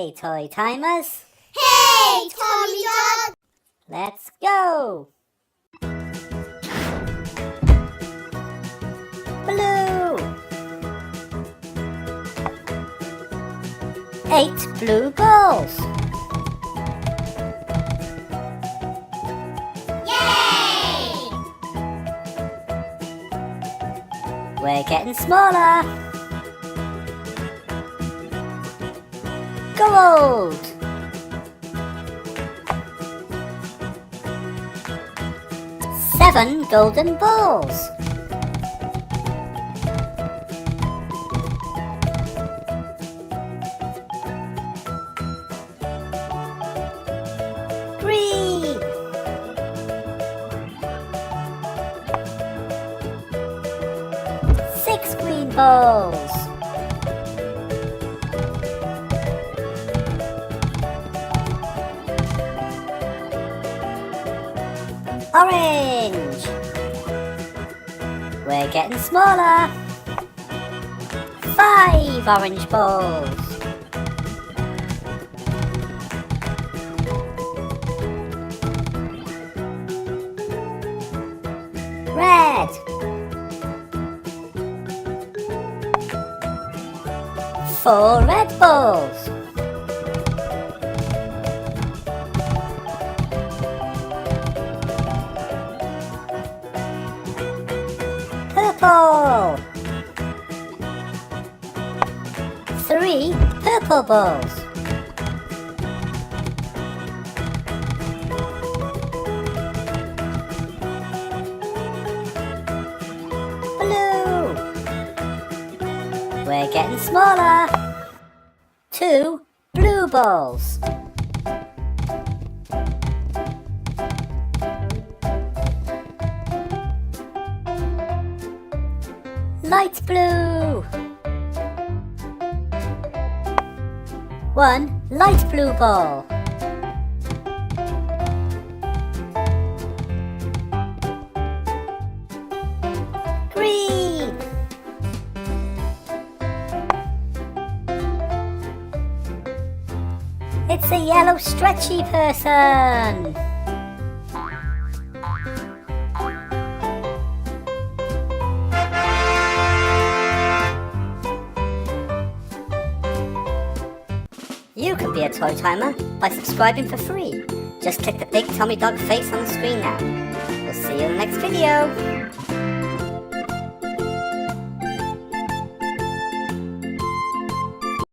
Hey, Toy Timers! Hey, Tommy John! Let's go! Blue! 8 blue balls. Yay! We're getting smaller. Gold! 7 golden balls. Green! 6 green balls. Orange! We're getting smaller. 5 orange balls. Red! 4 red balls. Purple! 3 purple balls. Blue! We're getting smaller. 2 blue balls. Light blue. 1 light blue ball. Green. It's a yellow stretchy person. You can be a Toy Timer by subscribing for free. Just click the big Tommy Dog face on the screen now. We'll see you in the next video.